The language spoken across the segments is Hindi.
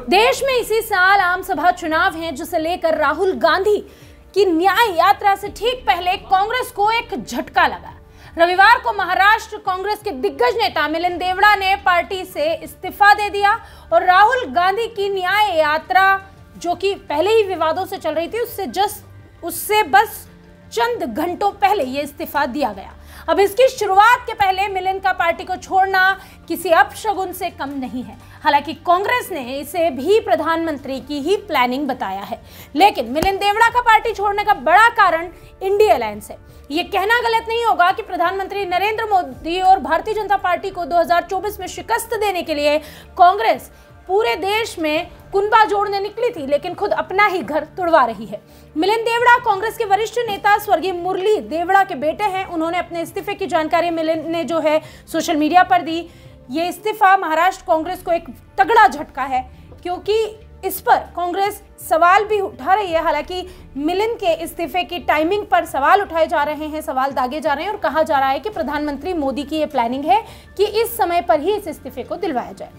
देश में इसी साल आम सभा चुनाव हैं, जिसे लेकर राहुल गांधी की न्याय यात्रा से ठीक पहले कांग्रेस को एक झटका लगा। रविवार को महाराष्ट्र कांग्रेस के दिग्गज नेता मिलिंद देवड़ा ने पार्टी से इस्तीफा दे दिया और राहुल गांधी की न्याय यात्रा, जो कि पहले ही विवादों से चल रही थी, उससे बस चंद घंटों पहले यह इस्तीफा दिया गया। अब इसकी शुरुआत के पहले मिलिंद का पार्टी को छोड़ना किसी अपशगुन से कम नहीं है। हालांकि कांग्रेस ने इसे भी प्रधानमंत्री की ही प्लानिंग बताया है, लेकिन मिलिंद देवड़ा का पार्टी छोड़ने का बड़ा कारण इंडी अलायंस है। ये कहना गलत नहीं होगा कि प्रधानमंत्री नरेंद्र मोदी और भारतीय जनता पार्टी को 2024 में शिकस्त देने के लिए कांग्रेस पूरे देश में कुनबा जोड़ने निकली थी, लेकिन खुद अपना ही घर तुड़वा रही है। मिलिंद देवड़ा कांग्रेस के वरिष्ठ नेता स्वर्गीय मुरली देवड़ा के बेटे हैं। उन्होंने अपने इस्तीफे की जानकारी मिलिंद ने जो है सोशल मीडिया पर दी। ये इस्तीफा महाराष्ट्र कांग्रेस को एक तगड़ा झटका है, क्योंकि इस पर कांग्रेस सवाल भी उठा रही है। हालांकि मिलिंद के इस्तीफे की टाइमिंग पर सवाल उठाए जा रहे हैं, सवाल दागे जा रहे हैं और कहा जा रहा है कि प्रधानमंत्री मोदी की ये प्लानिंग है कि इस समय पर ही इस इस्तीफे को दिलवाया जाए।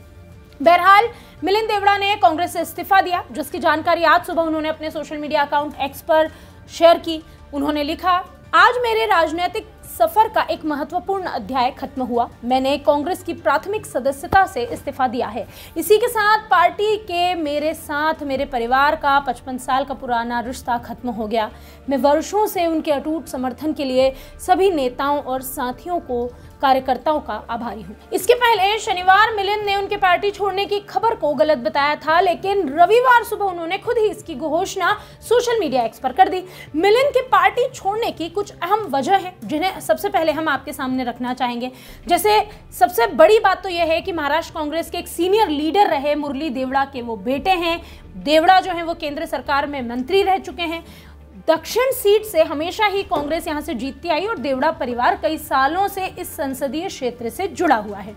बहरहाल मिलिंद देवड़ा ने कांग्रेस से इस्तीफा दिया, जिसकी जानकारी आज सुबह उन्होंने अपने सोशल मीडिया अकाउंट एक्स पर शेयर की। उन्होंने लिखा, आज मेरे राजनीतिक सफर का एक महत्वपूर्ण अध्याय खत्म हुआ। मैंने कांग्रेस की प्राथमिक सदस्यता से इस्तीफा दिया है। इसी के साथ पार्टी के मेरे साथ मेरे परिवार का 55 साल का पुराना रिश्ता खत्म हो गया। मैं वर्षों से उनके अटूट समर्थन के लिए सभी नेताओं और साथियों को, कार्यकर्ताओं का आभारी हूं। इसके पहले शनिवार मिलिंद ने उनके पार्टी छोड़ने की खबर को गलत बताया था, लेकिन रविवार सुबह उन्होंने खुद ही इसकी घोषणा सोशल मीडिया एक्स पर कर दी। मिलिंद के पार्टी छोड़ने की कुछ अहम वजह है, जिन्हें सबसे पहले हम आपके सामने रखना चाहेंगे। जैसे सबसे बड़ी बात तो यह है कि महाराष्ट्र कांग्रेस के एक सीनियर लीडर रहे मुरली देवड़ा के वो बेटे हैं। देवड़ा जो है वो केंद्र सरकार में मंत्री रह चुके हैं। दक्षिण सीट से हमेशा ही कांग्रेस यहां से जीतती आई और देवड़ा परिवार कई सालों से इस संसदीय क्षेत्र से जुड़ा हुआ है।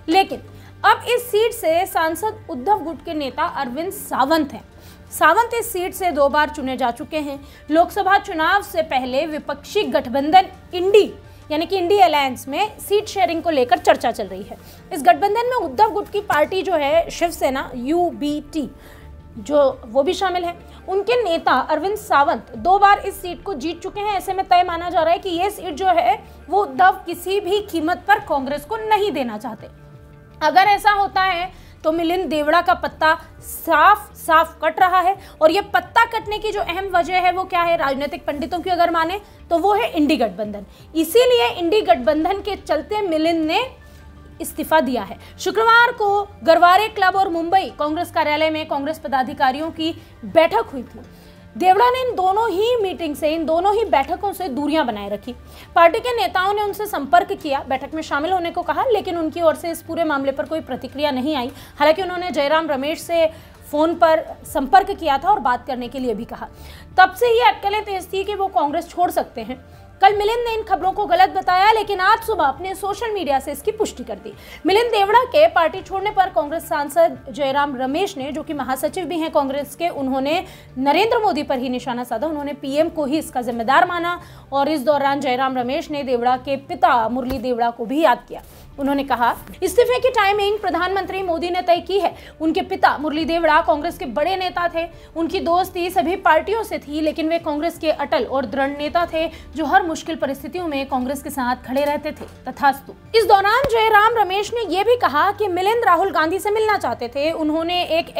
लेकिन अब इस सीट से सांसद उद्धव गुट के नेता अरविंद सावंत हैं। सावंत इस सीट से 2 बार चुने जा चुके हैं। लोकसभा चुनाव से पहले विपक्षी गठबंधन इंडी यानी कि इंडी अलायंस में सीट शेयरिंग को लेकर चर्चा चल रही है। इस गठबंधन में उद्धव गुट की पार्टी जो है शिवसेना UBT जो वो भी शामिल है। उनके नेता अरविंद सावंत 2 बार इस सीट को जीत चुके हैं। ऐसे में तय माना जा रहा है कि ये सीट जो है वो उद्धव किसी भी कीमत पर कांग्रेस को नहीं देना चाहते। अगर ऐसा होता है तो मिलिंद देवड़ा का पत्ता साफ साफ कट रहा है, और ये पत्ता कटने की जो अहम वजह है वो क्या है, राजनीतिक पंडितों की अगर माने तो वो है इंडी गठबंधन। इसीलिए इंडी गठबंधन के चलते मिलिंद ने इस्तीफा दिया है। शुक्रवार को गरवारे क्लब और मुंबई कांग्रेस कार्यालय में कांग्रेस पदाधिकारियों की बैठक हुई थी। देवड़ा ने इन दोनों ही बैठकों से दूरियां बनाए रखी। पार्टी के नेताओं ने उनसे संपर्क किया, बैठक में शामिल होने को कहा, लेकिन उनकी ओर से इस पूरे मामले पर कोई प्रतिक्रिया नहीं आई। हालांकि उन्होंने जयराम रमेश से फोन पर संपर्क किया था और बात करने के लिए भी कहा। तब से ही अटकलें तेज थी कि वो कांग्रेस छोड़ सकते हैं। कल मिलिंद ने इन खबरों को गलत बताया, लेकिन आज सुबह अपने सोशल मीडिया से इसकी पुष्टि कर दी। मिलिंद देवड़ा के पार्टी छोड़ने पर कांग्रेस सांसद जयराम रमेश ने, जो कि महासचिव भी हैं कांग्रेस के, उन्होंने नरेंद्र मोदी पर ही निशाना साधा। उन्होंने PM को ही इसका जिम्मेदार माना और इस दौरान जयराम रमेश ने देवड़ा के पिता मुरली देवड़ा को भी याद किया। उन्होंने कहा, इस्तीफे की टाइमिंग प्रधानमंत्री मोदी ने तय की है। उनके पिता मुरली देवड़ा कांग्रेस के बड़े नेता थे। उनकी दोस्ती सभी पार्टियों से थी, लेकिन वे कांग्रेस के अटल और दृढ़ नेता थे, जो हर मुश्किल परिस्थितियों में कांग्रेस के साथ खड़े रहते थे। तथास्तु। इस दौरान जयराम रमेश ने यह भी कहा कि मिलिंद राहुल गांधी से मिलना चाहते थे। उन्होंने एक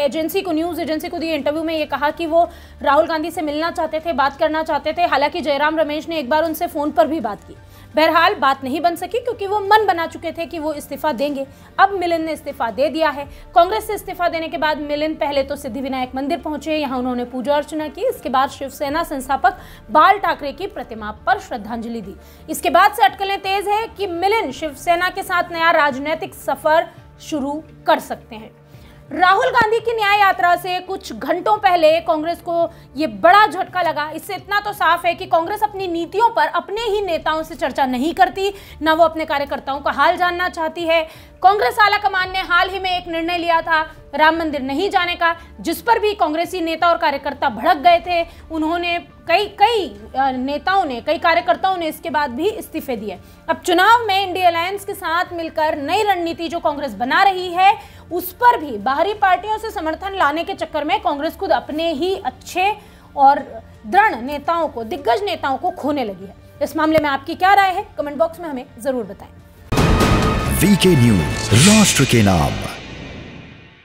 न्यूज एजेंसी को दिए इंटरव्यू में ये कहा कि वो राहुल गांधी से मिलना चाहते थे, बात करना चाहते थे। हालांकि जयराम रमेश ने एक बार उनसे फोन पर भी बात की। बहरहाल बात नहीं बन सकी, क्योंकि वो मन बना चुके थे कि वो इस्तीफा देंगे। अब मिलिंद ने इस्तीफा दे दिया है। कांग्रेस से इस्तीफा देने के बाद मिलिंद पहले तो सिद्धिविनायक मंदिर पहुंचे। यहां उन्होंने पूजा अर्चना की। इसके बाद शिवसेना संस्थापक बाल ठाकरे की प्रतिमा पर श्रद्धांजलि दी। इसके बाद से अटकलें तेज है कि मिलिंद शिवसेना के साथ नया राजनीतिक सफर शुरू कर सकते हैं। राहुल गांधी की न्याय यात्रा से कुछ घंटों पहले कांग्रेस को ये बड़ा झटका लगा। इससे इतना तो साफ है कि कांग्रेस अपनी नीतियों पर अपने ही नेताओं से चर्चा नहीं करती, न वो अपने कार्यकर्ताओं का हाल जानना चाहती है। कांग्रेस आलाकमान ने हाल ही में एक निर्णय लिया था राम मंदिर नहीं जाने का, जिस पर भी कांग्रेसी नेता और कार्यकर्ता भड़क गए थे। उन्होंने कई नेताओं ने, कई कार्यकर्ताओं ने इसके बाद भी इस्तीफे दिए। अब चुनाव में इंडिया अलायंस के साथ मिलकर नई रणनीति जो कांग्रेस बना रही है, उस पर भी बाहरी पार्टियों से समर्थन लाने के चक्कर में कांग्रेस खुद अपने ही अच्छे और दृढ़ नेताओं को, दिग्गज नेताओं को खोने लगी है। इस मामले में आपकी क्या राय है? कमेंट बॉक्स में हमें जरूर बताएं। वीके न्यूज, राष्ट्र के नाम।